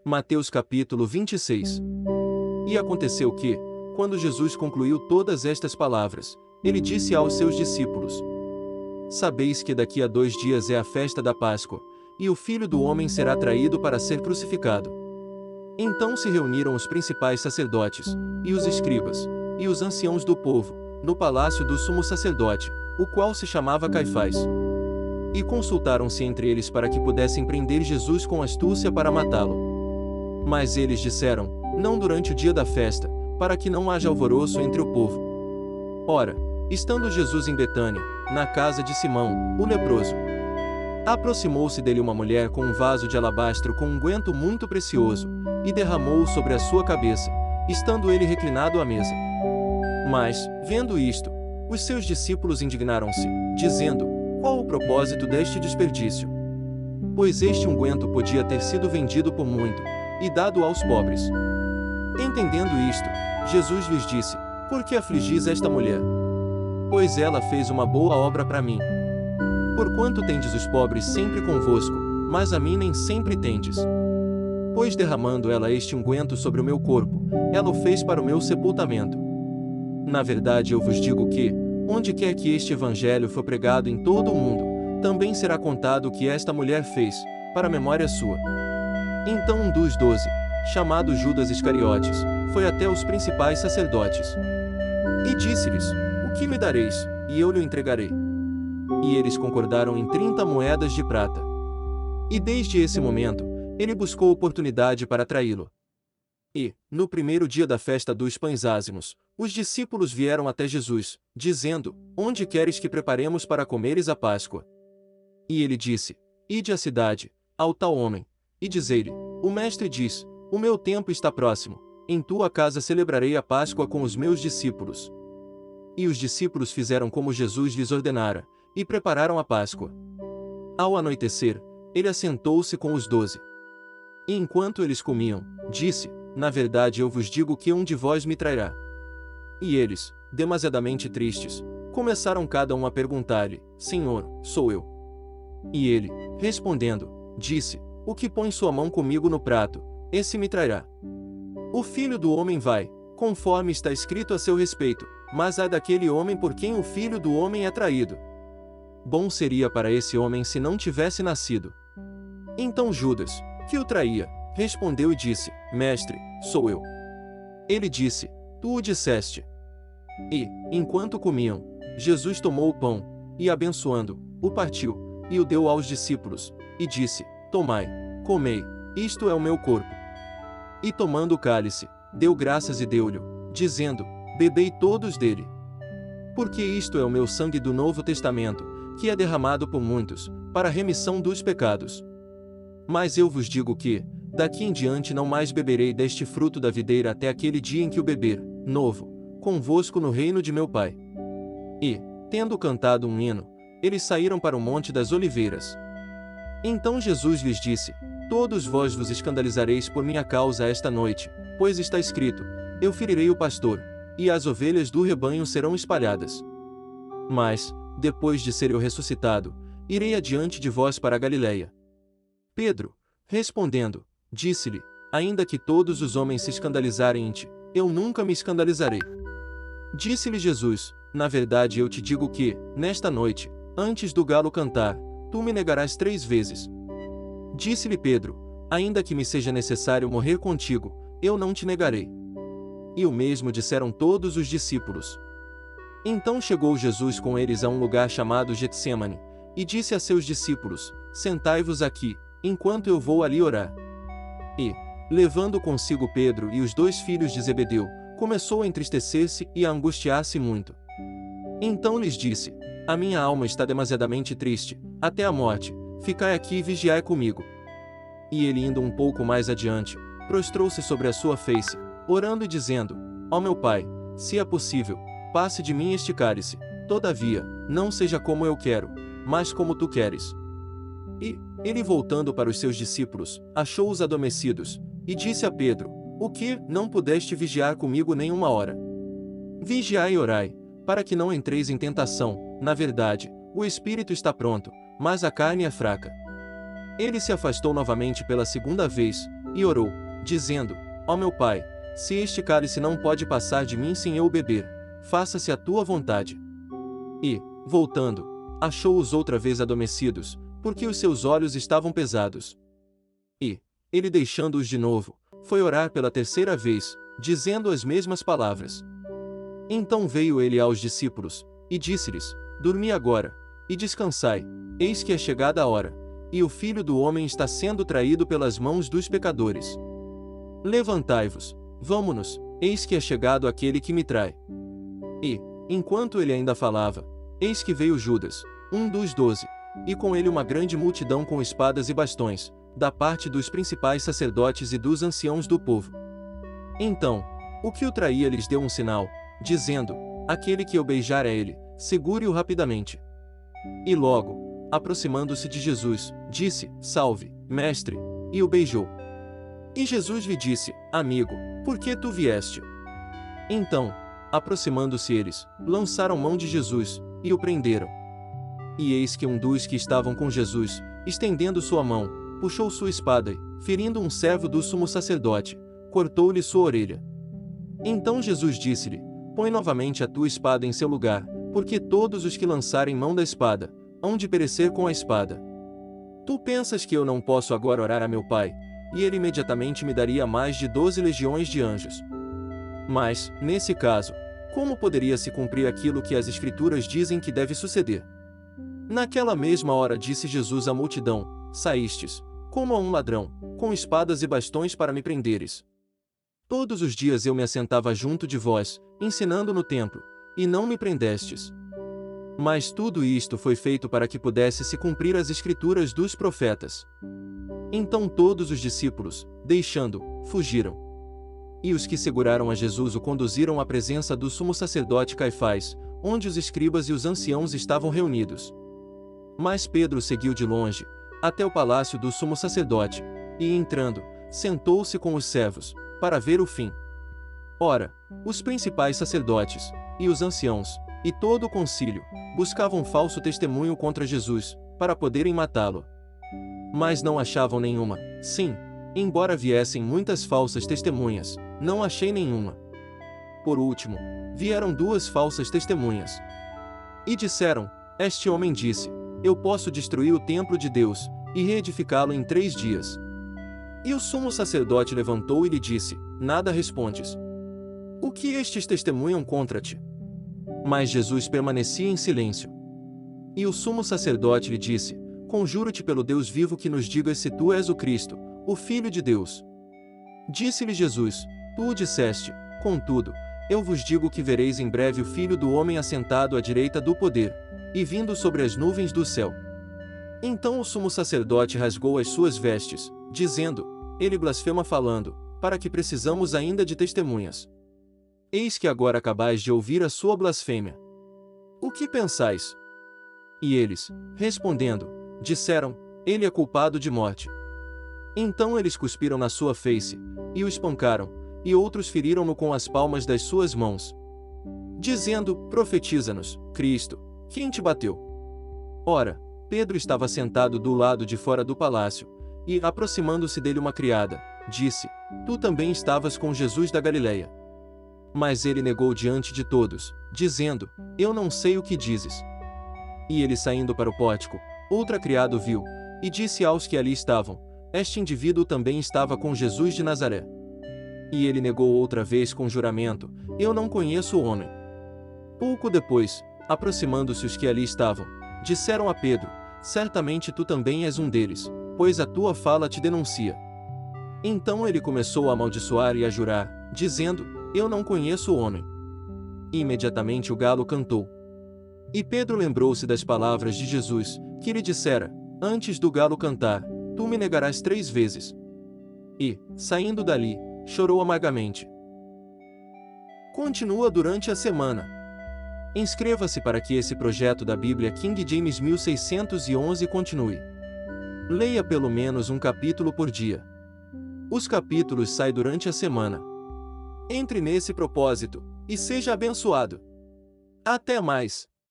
Mateus capítulo 26. E aconteceu que, quando Jesus concluiu todas estas palavras, ele disse aos seus discípulos: Sabeis que daqui a 2 dias é a festa da Páscoa, e o Filho do Homem será traído para ser crucificado. Então se reuniram os principais sacerdotes, e os escribas, e os anciãos do povo, no palácio do sumo sacerdote, o qual se chamava Caifás. E consultaram-se entre eles para que pudessem prender Jesus com astúcia para matá-lo. Mas eles disseram: Não durante o dia da festa, para que não haja alvoroço entre o povo. Ora, estando Jesus em Betânia, na casa de Simão, o leproso, aproximou-se dele uma mulher com um vaso de alabastro com unguento muito precioso, e derramou-o sobre a sua cabeça, estando ele reclinado à mesa. Mas, vendo isto, os seus discípulos indignaram-se, dizendo: Qual o propósito deste desperdício? Pois este unguento podia ter sido vendido por muito, e dado aos pobres. Entendendo isto, Jesus lhes disse: Por que afligis esta mulher? Pois ela fez uma boa obra para mim. Porquanto tendes os pobres sempre convosco, mas a mim nem sempre tendes. Pois derramando ela este unguento sobre o meu corpo, ela o fez para o meu sepultamento. Na verdade eu vos digo que, onde quer que este evangelho for pregado em todo o mundo, também será contado o que esta mulher fez, para a memória sua. Então um dos 12, chamado Judas Iscariotes, foi até os principais sacerdotes. E disse-lhes: O que me dareis, e eu lhe entregarei? E eles concordaram em 30 moedas de prata. E desde esse momento, ele buscou oportunidade para traí-lo. E, no primeiro dia da festa dos pães ázimos, os discípulos vieram até Jesus, dizendo: Onde queres que preparemos para comeres a Páscoa? E ele disse: Ide à cidade, ao tal homem, e dizei-lhe: O mestre diz: O meu tempo está próximo, em tua casa celebrarei a Páscoa com os meus discípulos. E os discípulos fizeram como Jesus lhes ordenara, e prepararam a Páscoa. Ao anoitecer, ele assentou-se com os 12. E enquanto eles comiam, disse: Na verdade eu vos digo que um de vós me trairá. E eles, demasiadamente tristes, começaram cada um a perguntar-lhe: Senhor, sou eu? E ele, respondendo, disse: O que põe sua mão comigo no prato, esse me trairá. O Filho do Homem vai, conforme está escrito a seu respeito, mas ai daquele homem por quem o Filho do Homem é traído. Bom seria para esse homem se não tivesse nascido. Então Judas, que o traía, respondeu e disse: Mestre, sou eu. Ele disse: Tu o disseste. E, enquanto comiam, Jesus tomou o pão, e abençoando, o partiu, e o deu aos discípulos, e disse: Tomai, comei, isto é o meu corpo. E tomando o cálice, deu graças e deu-lhe, dizendo: Bebei todos dele. Porque isto é o meu sangue do Novo Testamento, que é derramado por muitos, para a remissão dos pecados. Mas eu vos digo que, daqui em diante não mais beberei deste fruto da videira até aquele dia em que o beber, novo, convosco no reino de meu Pai. E, tendo cantado um hino, eles saíram para o Monte das Oliveiras. Então Jesus lhes disse: Todos vós vos escandalizareis por minha causa esta noite, pois está escrito: Eu ferirei o pastor, e as ovelhas do rebanho serão espalhadas. Mas, depois de ser eu ressuscitado, irei adiante de vós para a Galiléia. Pedro, respondendo, disse-lhe: Ainda que todos os homens se escandalizarem em ti, eu nunca me escandalizarei. Disse-lhe Jesus: Na verdade eu te digo que, nesta noite, antes do galo cantar, tu me negarás 3 vezes. Disse-lhe Pedro: Ainda que me seja necessário morrer contigo, eu não te negarei. E o mesmo disseram todos os discípulos. Então chegou Jesus com eles a um lugar chamado Getsêmani, e disse a seus discípulos: Sentai-vos aqui, enquanto eu vou ali orar. E, levando consigo Pedro e os 2 filhos de Zebedeu, começou a entristecer-se e a angustiar-se muito. Então lhes disse: A minha alma está demasiadamente triste, até a morte, ficai aqui e vigiai comigo. E ele indo um pouco mais adiante, prostrou-se sobre a sua face, orando e dizendo: Ó meu Pai, se é possível, passe de mim este cálice, todavia, não seja como eu quero, mas como tu queres. E, ele voltando para os seus discípulos, achou-os adormecidos, e disse a Pedro: O que, não pudeste vigiar comigo nem uma hora? Vigiai e orai, para que não entreis em tentação. Na verdade, o espírito está pronto, mas a carne é fraca. Ele se afastou novamente pela segunda vez, e orou, dizendo: Ó meu Pai, se este cálice não pode passar de mim sem eu beber, faça-se a tua vontade. E, voltando, achou-os outra vez adormecidos, porque os seus olhos estavam pesados. E, ele deixando-os de novo, foi orar pela terceira vez, dizendo as mesmas palavras. Então veio ele aos discípulos, e disse-lhes: Dormi agora, e descansai, eis que é chegada a hora, e o Filho do Homem está sendo traído pelas mãos dos pecadores. Levantai-vos, vamo-nos, eis que é chegado aquele que me trai. E, enquanto ele ainda falava, eis que veio Judas, um dos 12, e com ele uma grande multidão com espadas e bastões, da parte dos principais sacerdotes e dos anciãos do povo. Então, o que o traía lhes deu um sinal, dizendo: Aquele que eu beijar é ele, segure-o rapidamente. E logo, aproximando-se de Jesus, disse: Salve, mestre, e o beijou. E Jesus lhe disse: Amigo, por que tu vieste? Então, aproximando-se eles, lançaram mão de Jesus, e o prenderam. E eis que um dos que estavam com Jesus, estendendo sua mão, puxou sua espada e, ferindo um servo do sumo sacerdote, cortou-lhe sua orelha. Então Jesus disse-lhe: Põe novamente a tua espada em seu lugar, porque todos os que lançarem mão da espada, hão de perecer com a espada. Tu pensas que eu não posso agora orar a meu Pai, e ele imediatamente me daria mais de 12 legiões de anjos? Mas, nesse caso, como poderia se cumprir aquilo que as Escrituras dizem que deve suceder? Naquela mesma hora disse Jesus à multidão: Saístes, como a um ladrão, com espadas e bastões para me prenderes. Todos os dias eu me assentava junto de vós, ensinando no templo, e não me prendestes. Mas tudo isto foi feito para que pudesse se cumprir as Escrituras dos profetas. Então todos os discípulos, deixando-o, fugiram. E os que seguraram a Jesus o conduziram à presença do sumo sacerdote Caifás, onde os escribas e os anciãos estavam reunidos. Mas Pedro seguiu de longe, até o palácio do sumo sacerdote, e entrando, sentou-se com os servos, para ver o fim. Ora, os principais sacerdotes, e os anciãos, e todo o concílio, buscavam falso testemunho contra Jesus, para poderem matá-lo. Mas não achavam nenhuma. Sim, embora viessem muitas falsas testemunhas, não achei nenhuma. Por último, vieram 2 falsas testemunhas. E disseram: Este homem disse: Eu posso destruir o templo de Deus, e reedificá-lo em 3 dias. E o sumo sacerdote levantou e lhe disse: Nada respondes. O que estes testemunham contra ti? Mas Jesus permanecia em silêncio. E o sumo sacerdote lhe disse: Conjuro-te pelo Deus vivo que nos digas se tu és o Cristo, o Filho de Deus. Disse-lhe Jesus: Tu o disseste, contudo, eu vos digo que vereis em breve o Filho do Homem assentado à direita do poder, e vindo sobre as nuvens do céu. Então o sumo sacerdote rasgou as suas vestes, dizendo: Ele blasfema falando, para que precisamos ainda de testemunhas? Eis que agora acabais de ouvir a sua blasfêmia. O que pensais? E eles, respondendo, disseram: Ele é culpado de morte. Então eles cuspiram na sua face, e o espancaram, e outros feriram-no com as palmas das suas mãos, dizendo: Profetiza-nos, Cristo, quem te bateu? Ora, Pedro estava sentado do lado de fora do palácio, e, aproximando-se dele uma criada, disse: Tu também estavas com Jesus da Galileia. Mas ele negou diante de todos, dizendo: Eu não sei o que dizes. E ele saindo para o pórtico, outra criada o viu, e disse aos que ali estavam: Este indivíduo também estava com Jesus de Nazaré. E ele negou outra vez com juramento: Eu não conheço o homem. Pouco depois, aproximando-se os que ali estavam, disseram a Pedro: Certamente tu também és um deles, pois a tua fala te denuncia. Então ele começou a amaldiçoar e a jurar, dizendo: Eu não conheço o homem. E imediatamente o galo cantou. E Pedro lembrou-se das palavras de Jesus, que lhe dissera: Antes do galo cantar, tu me negarás 3 vezes. E, saindo dali, chorou amargamente. Continua durante a semana. Inscreva-se para que esse projeto da Bíblia King James 1611 continue. Leia pelo menos um capítulo por dia. Os capítulos saem durante a semana. Entre nesse propósito, e seja abençoado. Até mais!